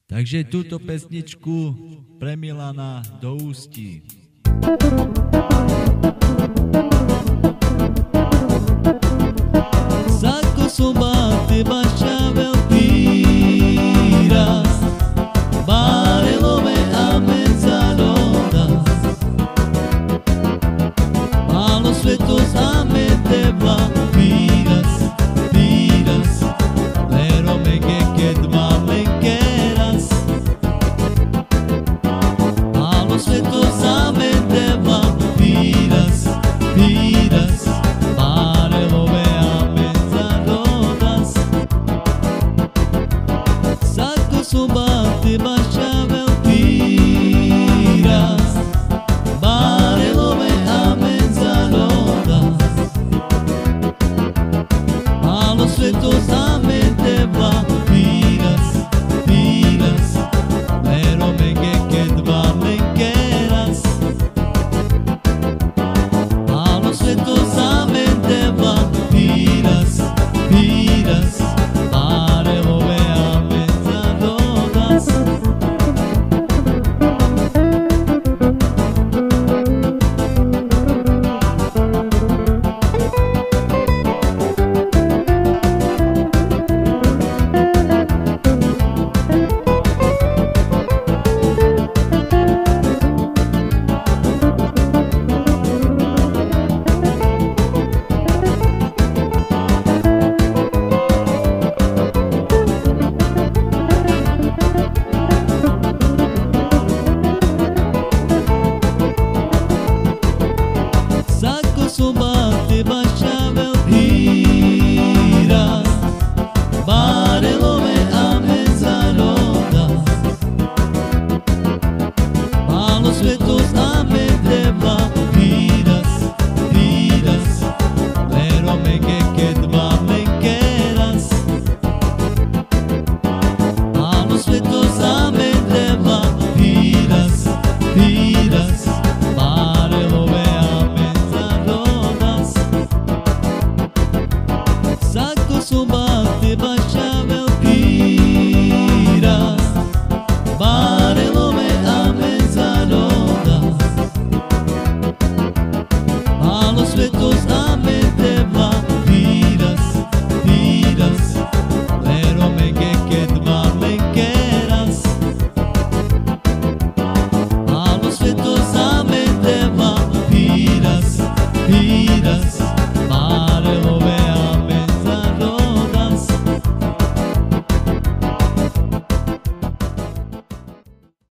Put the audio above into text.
Takže túto pesničku pre Milana do Ústí. Sako sobate baša veltira, barelove a mezzanotte, malo sveto za me tebla piras, pero me que male queras, malo sveto za me tebla piras, barelove a mezzanotte, sako sobate